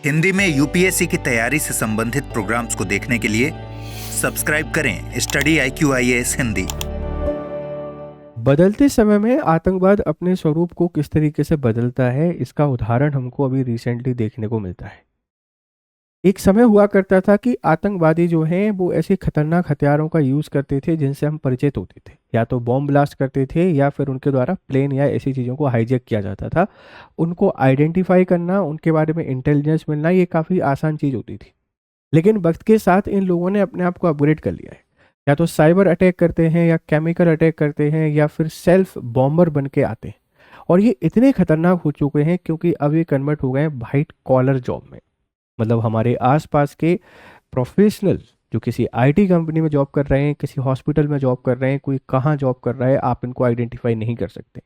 हिंदी में यूपीएससी की तैयारी से संबंधित प्रोग्राम्स को देखने के लिए सब्सक्राइब करें स्टडी IQIAS हिंदी। बदलते समय में आतंकवाद अपने स्वरूप को किस तरीके से बदलता है, इसका उदाहरण हमको अभी रिसेंटली देखने को मिलता है। एक समय हुआ करता था कि आतंकवादी जो हैं वो ऐसे खतरनाक हथियारों का यूज़ करते थे जिनसे हम परिचित होते थे। या तो बॉम्ब ब्लास्ट करते थे या फिर उनके द्वारा प्लेन या ऐसी चीज़ों को हाईजैक किया जाता था। उनको आइडेंटिफाई करना, उनके बारे में इंटेलिजेंस मिलना, ये काफ़ी आसान चीज़ होती थी। लेकिन वक्त के साथ इन लोगों ने अपने आप को अपग्रेड कर लिया है। या तो साइबर अटैक करते हैं, या केमिकल अटैक करते हैं, या फिर सेल्फ बॉम्बर बन के आते हैं। और ये इतने खतरनाक हो चुके हैं क्योंकि अब ये कन्वर्ट हो गए हैं वाइट कॉलर जॉब में। मतलब हमारे आसपास के प्रोफेशनल जो किसी आईटी कंपनी में जॉब कर रहे हैं, किसी हॉस्पिटल में जॉब कर रहे हैं, कोई कहाँ जॉब कर रहा है, आप इनको आइडेंटिफाई नहीं कर सकते।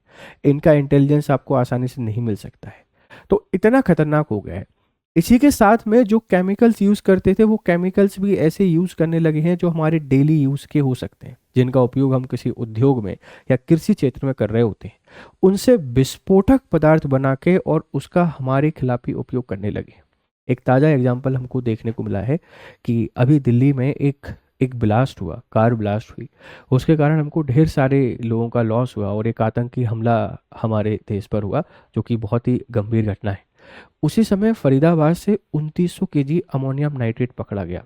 इनका इंटेलिजेंस आपको आसानी से नहीं मिल सकता है। तो इतना खतरनाक हो गया है। इसी के साथ में जो केमिकल्स यूज़ करते थे वो केमिकल्स भी ऐसे यूज़ करने लगे हैं जो हमारे डेली यूज़ के हो सकते हैं, जिनका उपयोग हम किसी उद्योग में या कृषि क्षेत्र में कर रहे होते हैं। उनसे विस्फोटक पदार्थ बना के और उसका हमारे खिलाफ ही उपयोग करने लगे। एक ताज़ा एग्जाम्पल हमको देखने को मिला है कि अभी दिल्ली में एक ब्लास्ट हुआ, कार ब्लास्ट हुई। उसके कारण हमको ढेर सारे लोगों का लॉस हुआ और एक आतंकी हमला हमारे देश पर हुआ, जो कि बहुत ही गंभीर घटना है। उसी समय फरीदाबाद से 2900 केजी अमोनियम नाइट्रेट पकड़ा गया।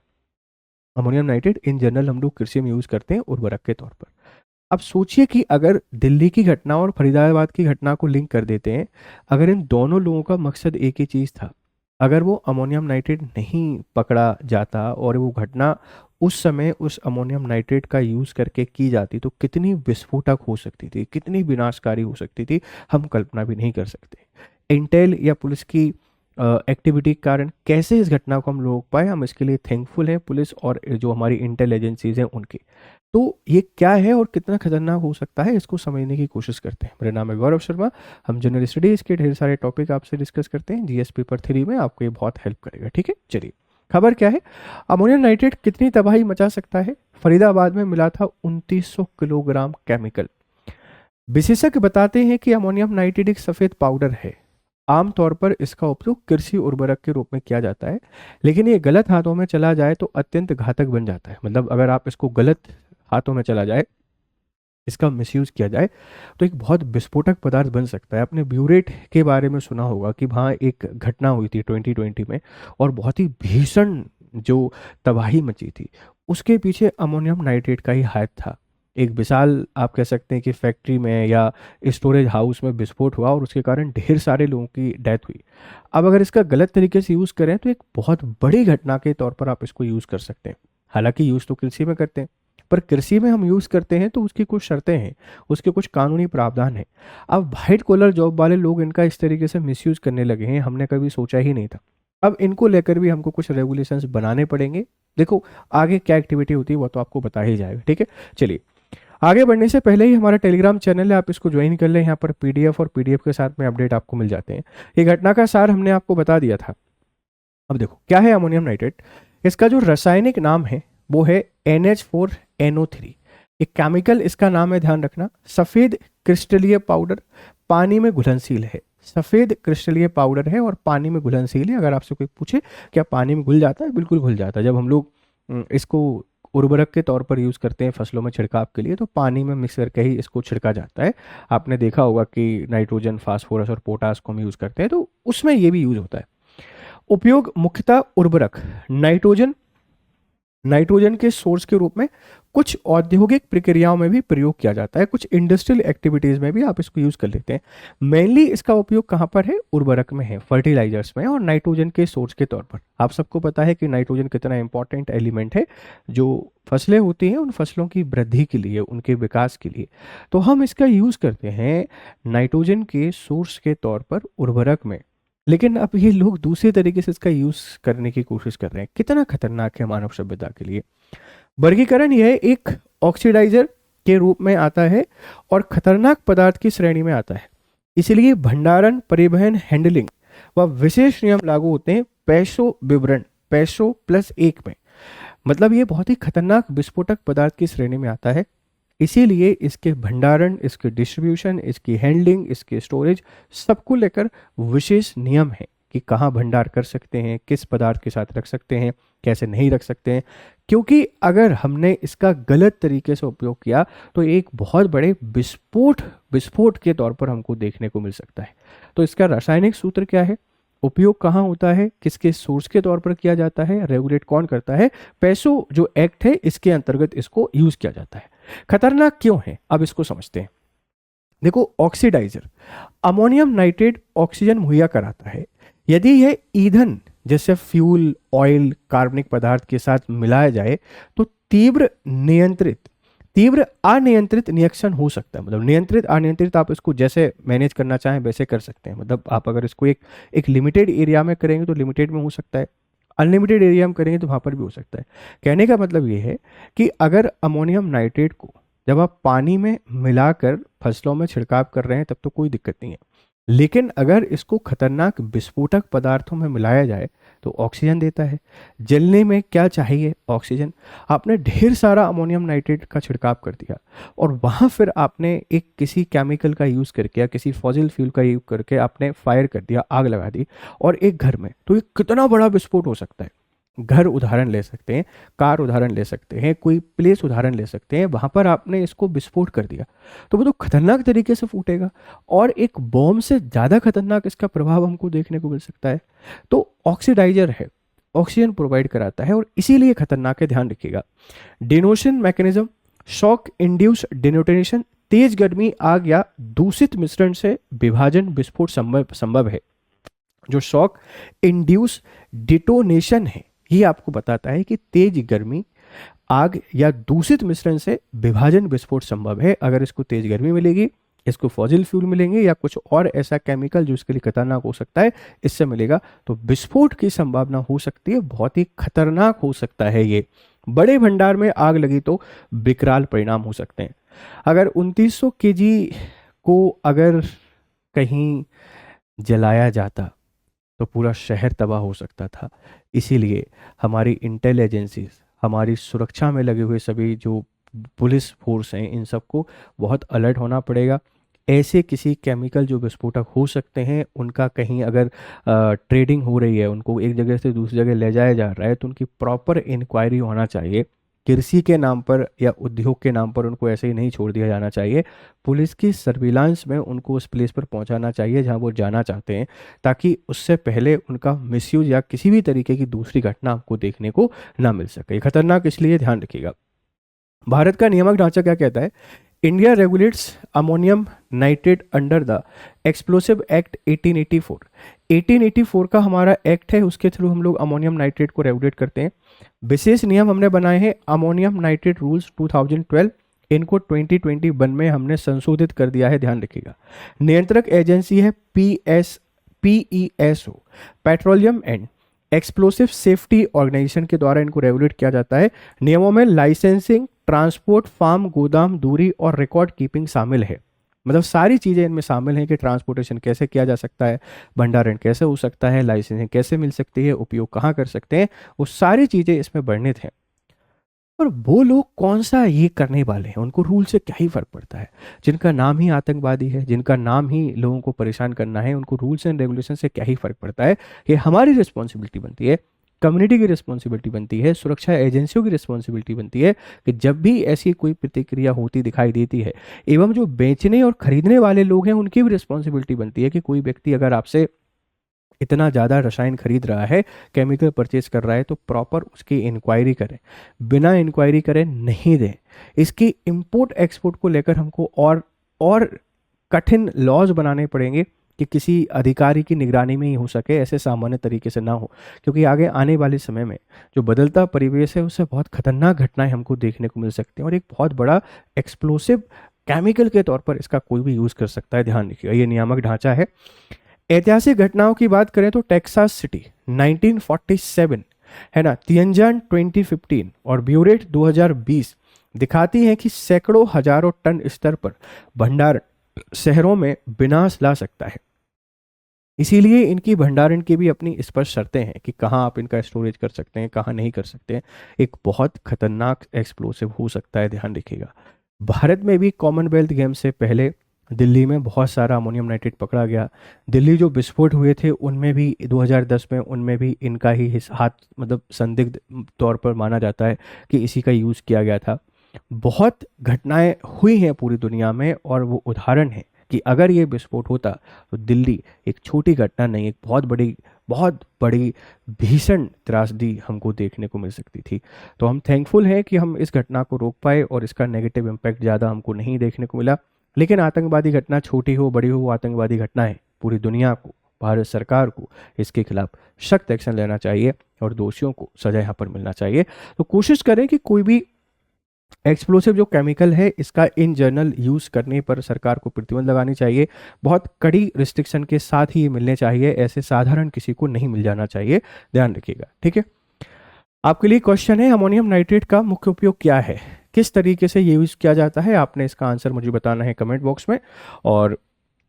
अमोनियम नाइट्रेट इन जनरल हम लोग कृषि में यूज करते हैं उर्वरक के तौर पर। अब सोचिए कि अगर दिल्ली की घटना और फरीदाबाद की घटना को लिंक कर देते हैं, अगर इन दोनों लोगों का मकसद एक ही चीज था, अगर वो अमोनियम नाइट्रेट नहीं पकड़ा जाता और वो घटना उस समय उस अमोनियम नाइट्रेट का यूज करके की जाती, तो कितनी विस्फोटक हो सकती थी, कितनी विनाशकारी हो सकती थी, हम कल्पना भी नहीं कर सकते। इंटेल या पुलिस की एक्टिविटी के कारण कैसे इस घटना को हम रोक पाए, हम इसके लिए थैंकफुल हैं पुलिस और जो हमारी इंटेल एजेंसीज हैं उनकी। तो ये क्या है और कितना खतरनाक हो सकता है, इसको समझने की कोशिश करते हैं। मेरा नाम है गौरव शर्मा। हम जनरल स्टडीज़ के ढेर सारे टॉपिक आपसे डिस्कस करते हैं। जीएस पेपर 3 में आपको ये बहुत हेल्प करेगा। ठीक है, चलिए खबर क्या है। अमोनियम नाइट्रेट कितनी तबाही मचा सकता है। फरीदाबाद में मिला था 2900 किलोग्राम केमिकल। विशेषज्ञ बताते हैं कि अमोनियम नाइट्रेट एक सफ़ेद पाउडर है। आमतौर पर इसका उपयोग कृषि उर्वरक के रूप में किया जाता है, लेकिन ये गलत हाथों में चला जाए तो अत्यंत घातक बन जाता है। मतलब अगर आप इसको गलत हाथों में चला जाए, इसका मिसयूज किया जाए, तो एक बहुत विस्फोटक पदार्थ बन सकता है। आपने ब्यूरेट के बारे में सुना होगा कि वहाँ एक घटना हुई थी 2020 में और बहुत ही भीषण जो तबाही मची थी, उसके पीछे अमोनियम नाइट्रेट का ही हाथ था। एक विशाल आप कह सकते हैं कि फैक्ट्री में या स्टोरेज हाउस में विस्फोट हुआ और उसके कारण ढेर सारे लोगों की डेथ हुई। अब अगर इसका गलत तरीके से यूज़ करें तो एक बहुत बड़ी घटना के तौर पर आप इसको यूज़ कर सकते हैं। हालांकि यूज़ तो कृषि में करते हैं, पर कृषि में हम यूज़ करते हैं तो उसकी कुछ शर्तें हैं, उसके कुछ कानूनी प्रावधान हैं। अब वाइट कॉलर जॉब वाले लोग इनका इस तरीके से मिसयूज़ करने लगे हैं, हमने कभी सोचा ही नहीं था। अब इनको लेकर भी हमको कुछ रेगुलेशंस बनाने पड़ेंगे। देखो आगे क्या एक्टिविटी होती है वो तो आपको बता ही जाएगा। ठीक है, चलिए आगे बढ़ने से पहले ही हमारा टेलीग्राम चैनल है, आप इसको ज्वाइन कर लें। यहाँ पर पीडीएफ और पीडीएफ के साथ में अपडेट आपको मिल जाते हैं। ये घटना का सार हमने आपको बता दिया था। अब देखो क्या है अमोनियम नाइट्रेट। इसका जो रासायनिक नाम है वो है NH4NO3। एक केमिकल इसका नाम है, ध्यान रखना। सफ़ेद क्रिस्टलीय पाउडर, पानी में घुलनशील है। सफ़ेद क्रिस्टलीय पाउडर है और पानी में घुलनशील है। अगर आपसे कोई पूछे क्या पानी में घुल जाता है, बिल्कुल घुल जाता है। जब हम लोग इसको उर्वरक के तौर पर यूज़ करते हैं फसलों में छिड़काव के लिए, तो पानी में मिक्स करके ही इसको छिड़का जाता है। आपने देखा होगा कि नाइट्रोजन, फास्फोरस और पोटास को हम यूज़ करते हैं, तो उसमें ये भी यूज़ होता है। उपयोग मुख्यतः उर्वरक, नाइट्रोजन के सोर्स के रूप में, कुछ औद्योगिक प्रक्रियाओं में भी प्रयोग किया जाता है, कुछ इंडस्ट्रियल एक्टिविटीज़ में भी आप इसको यूज़ कर लेते हैं। मेनली इसका उपयोग कहाँ पर है, उर्वरक में है, फर्टिलाइजर्स में और नाइट्रोजन के सोर्स के तौर पर। आप सबको पता है कि नाइट्रोजन कितना इंपॉर्टेंट एलिमेंट है जो फसलें होती हैं उन फसलों की वृद्धि के लिए, उनके विकास के लिए। तो हम इसका यूज़ करते हैं नाइट्रोजन के सोर्स के तौर पर उर्वरक में। लेकिन अब ये लोग दूसरे तरीके से इसका यूज़ करने की कोशिश कर रहे हैं। कितना खतरनाक है मानव सभ्यता के लिए। वर्गीकरण यह एक ऑक्सीडाइजर के रूप में आता है और खतरनाक पदार्थ की श्रेणी में आता है। इसलिए भंडारण, परिवहन, हैंडलिंग व विशेष नियम लागू होते हैं पैसो विवरण, पैसो +1 में। मतलब ये बहुत ही खतरनाक विस्फोटक पदार्थ की श्रेणी में आता है। इसीलिए इसके भंडारण, इसके डिस्ट्रीब्यूशन, इसकी हैंडलिंग, इसके स्टोरेज, सबको लेकर विशेष नियम है। कि कहाँ भंडार कर सकते हैं, किस पदार्थ के साथ रख सकते हैं, कैसे नहीं रख सकते हैं, क्योंकि अगर हमने इसका गलत तरीके से उपयोग किया तो एक बहुत बड़े विस्फोट के तौर पर हमको देखने को मिल सकता है। तो इसका रासायनिक सूत्र क्या है, उपयोग कहाँ होता है, किसके सोर्स के तौर पर किया जाता है, रेगुलेट कौन करता है, पैसो जो एक्ट है इसके अंतर्गत इसको यूज किया जाता है। खतरनाक क्यों है, अब इसको समझते हैं। देखो, ऑक्सीडाइजर, अमोनियम नाइट्रेट ऑक्सीजन मुहैया कराता है। यदि यह ईंधन जैसे फ्यूल, ऑयल, कार्बनिक पदार्थ के साथ मिलाया जाए तो तीव्र अनियंत्रित रिएक्शन हो सकता है। मतलब नियंत्रित अनियंत्रित आप इसको जैसे मैनेज करना चाहें वैसे कर सकते हैं। मतलब आप अगर इसको एक लिमिटेड एरिया में करेंगे तो लिमिटेड में हो सकता है, अनलिमिटेड एरिया में करेंगे तो वहाँ पर भी हो सकता है। कहने का मतलब ये है कि अगर अमोनियम नाइट्रेट को जब आप पानी में मिलाकर फसलों में छिड़काव कर रहे हैं तब तो कोई दिक्कत नहीं है, लेकिन अगर इसको खतरनाक विस्फोटक पदार्थों में मिलाया जाए तो ऑक्सीजन देता है। जलने में क्या चाहिए, ऑक्सीजन। आपने ढेर सारा अमोनियम नाइट्रेट का छिड़काव कर दिया और वहाँ फिर आपने एक किसी केमिकल का यूज़ करके या किसी फॉसिल फ्यूल का यूज़ करके आपने फायर कर दिया, आग लगा दी और एक घर में, तो ये कितना बड़ा विस्फोट हो सकता है। घर उदाहरण ले सकते हैं, कार उदाहरण ले सकते हैं, कोई प्लेस उदाहरण ले सकते हैं, वहां पर आपने इसको विस्फोट कर दिया तो वो तो खतरनाक तरीके से फूटेगा और एक बॉम्ब से ज़्यादा खतरनाक इसका प्रभाव हमको देखने को मिल सकता है। तो ऑक्सीडाइजर है, ऑक्सीजन प्रोवाइड कराता है और इसीलिए खतरनाक है, ध्यान रखिएगा। डिनोशन मैकेनिज्म, शॉक इंड्यूस डिनोटेशन, तेज गर्मी, आग या दूषित मिश्रण से विभाजन विस्फोट संभव है। जो शॉक इंड्यूस डिटोनेशन है ये आपको बताता है कि तेज गर्मी, आग या दूषित मिश्रण से विभाजन विस्फोट संभव है। अगर इसको तेज गर्मी मिलेगी, इसको फॉसिल फ्यूल मिलेंगे या कुछ और ऐसा केमिकल जो इसके लिए खतरनाक हो सकता है इससे मिलेगा तो विस्फोट की संभावना हो सकती है, बहुत ही खतरनाक हो सकता है। ये बड़े भंडार में आग लगी तो विकराल परिणाम हो सकते हैं। अगर 2900 केजी को अगर कहीं जलाया जाता तो पूरा शहर तबाह हो सकता था। इसीलिए हमारी इंटेल एजेंसीज, हमारी सुरक्षा में लगे हुए सभी जो पुलिस फोर्स हैं, इन सबको बहुत अलर्ट होना पड़ेगा। ऐसे किसी केमिकल जो विस्फोटक हो सकते हैं उनका कहीं अगर ट्रेडिंग हो रही है, उनको एक जगह से दूसरी जगह ले जाया जा रहा है तो उनकी प्रॉपर इंक्वायरी होना चाहिए। कृषि के नाम पर या उद्योग के नाम पर उनको ऐसे ही नहीं छोड़ दिया जाना चाहिए। पुलिस की सर्विलांस में उनको उस प्लेस पर पहुंचाना चाहिए जहां वो जाना चाहते हैं, ताकि उससे पहले उनका मिसयूज या किसी भी तरीके की दूसरी घटना आपको देखने को ना मिल सके। खतरनाक इसलिए, ध्यान रखिएगा। भारत का नियामक ढांचा क्या कहता है? India regulates ammonium nitrate under the explosive act 1884। 1884 का हमारा एक्ट है, उसके थ्रू हम लोग अमोनियम नाइट्रेट को रेगुलेट करते हैं। विशेष नियम हमने बनाए हैं अमोनियम नाइट्रेट रूल्स 2012, इनको 2021 में हमने संशोधित कर दिया है, ध्यान रखिएगा। नियंत्रक एजेंसी है PESO, petroleum and explosive safety organisation के द्वारा इनको रेगुलेट किया जाता है। नियमों में लाइसेंसिंग, ट्रांसपोर्ट, फार्म, गोदाम, दूरी और रिकॉर्ड कीपिंग शामिल है। मतलब सारी चीज़ें इनमें शामिल हैं कि ट्रांसपोर्टेशन कैसे किया जा सकता है, भंडारण कैसे हो सकता है, लाइसेंसिंग कैसे मिल सकती है, उपयोग कहाँ कर सकते हैं, वो सारी चीज़ें इसमें वर्णित हैं। और वो लोग कौन सा ये करने वाले हैं, उनको रूल से क्या ही फर्क पड़ता है? जिनका नाम ही आतंकवादी है, जिनका नाम ही लोगों को परेशान करना है, उनको रूल्स एंड रेगुलेशन से क्या ही फर्क पड़ता है? ये हमारी रिस्पॉन्सिबिलिटी बनती है, कम्युनिटी की रिस्पॉन्सिबिलिटी बनती है, सुरक्षा एजेंसियों की रिस्पॉन्सिबिलिटी बनती है कि जब भी ऐसी कोई प्रतिक्रिया होती दिखाई देती है, एवं जो बेचने और खरीदने वाले लोग हैं उनकी भी रिस्पॉन्सिबिलिटी बनती है कि कोई व्यक्ति अगर आपसे इतना ज़्यादा रसायन खरीद रहा है, केमिकल परचेज कर रहा है, तो प्रॉपर उसकी इंक्वायरी करें। बिना इंक्वायरी करें नहीं दें। इसकी इंपोर्ट एक्सपोर्ट को लेकर हमको और कठिन लॉज बनाने पड़ेंगे कि किसी अधिकारी की निगरानी में ही हो सके, ऐसे सामान्य तरीके से ना हो, क्योंकि आगे आने वाले समय में जो बदलता परिवेश है उससे बहुत खतरनाक घटनाएं हमको देखने को मिल सकती हैं और एक बहुत बड़ा एक्सप्लोसिव केमिकल के तौर पर इसका कोई भी यूज़ कर सकता है, ध्यान रखिएगा। ये नियामक ढांचा है। ऐतिहासिक घटनाओं की बात करें तो टेक्सास सिटी 1947 है ना, तिएनजान 2015 और ब्यूरेट 2020 दिखाती हैं कि सैकड़ों हजारों टन स्तर पर भंडारण शहरों में विनाश ला सकता है। इसीलिए इनकी भंडारण की भी अपनी स्पष्ट शर्तें हैं कि कहाँ आप इनका स्टोरेज कर सकते हैं, कहाँ नहीं कर सकते हैं। एक बहुत खतरनाक एक्सप्लोसिव हो सकता है, ध्यान रखिएगा। भारत में भी कॉमनवेल्थ गेम से पहले दिल्ली में बहुत सारा अमोनियम नाइट्रेट पकड़ा गया। दिल्ली जो विस्फोट हुए थे उनमें भी 2010 में, उनमें भी इनका ही हाथ मतलब संदिग्ध तौर पर माना जाता है कि इसी का यूज़ किया गया था। बहुत घटनाएं हुई हैं पूरी दुनिया में और वो उदाहरण है कि अगर ये विस्फोट होता तो दिल्ली एक छोटी घटना नहीं, एक बहुत बड़ी भीषण त्रासदी हमको देखने को मिल सकती थी। तो हम थैंकफुल हैं कि हम इस घटना को रोक पाए और इसका नेगेटिव इम्पैक्ट ज़्यादा हमको नहीं देखने को मिला। लेकिन आतंकवादी घटना छोटी हो बड़ी हो, आतंकवादी घटनाएं पूरी दुनिया को, भारत सरकार को इसके खिलाफ सख्त एक्शन लेना चाहिए और दोषियों को सजा यहाँ पर मिलना चाहिए। तो कोशिश करें कि कोई भी एक्सप्लोसिव जो केमिकल है इसका इन जनरल यूज़ करने पर सरकार को प्रतिबंध लगानी चाहिए। बहुत कड़ी रिस्ट्रिक्शन के साथ ही ये मिलने चाहिए, ऐसे साधारण किसी को नहीं मिल जाना चाहिए, ध्यान रखिएगा, ठीक है। आपके लिए क्वेश्चन है, अमोनियम नाइट्रेट का मुख्य उपयोग क्या है, किस तरीके से ये यूज़ किया जाता है? आपने इसका आंसर मुझे बताना है कमेंट बॉक्स में। और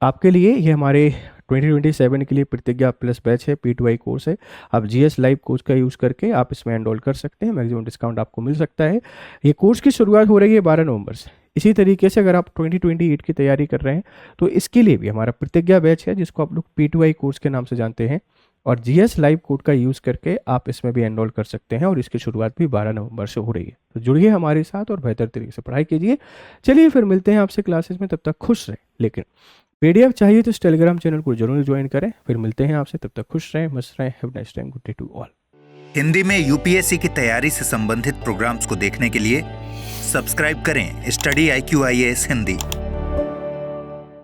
आपके लिए ये हमारे 2027 के लिए प्रतिज्ञा प्लस बैच है, P2I कोर्स है। आप GS लाइव कोर्स का यूज़ करके आप इसमें एनरोल कर सकते हैं, मैक्सिमम डिस्काउंट आपको मिल सकता है। ये कोर्स की शुरुआत हो रही है 12 नवंबर से। इसी तरीके से अगर आप 2028 की तैयारी कर रहे हैं तो इसके लिए भी हमारा प्रतिज्ञा बैच है, जिसको आप लोग P2I कोर्स के नाम से जानते हैं, और GS लाइव कोड का यूज़ करके आप इसमें भी एनरोल कर सकते हैं और इसकी शुरुआत भी 12 नवंबर से हो रही है। तो जुड़िए हमारे साथ और बेहतर तरीके से पढ़ाई कीजिए। चलिए फिर मिलते हैं आपसे क्लासेस में, तब तक खुश रहें। लेकिन PDF चाहिए तो इस टेलीग्राम चैनल को जरूर ज्वाइन करें। फिर मिलते हैं आपसे, तब तक खुश रहें, मस्त रहें। Have nice time, good day to all. Hindi में UPSC की तैयारी से संबंधित प्रोग्राम्स को देखने के लिए सब्सक्राइब करें स्टडी IQ IAS हिंदी।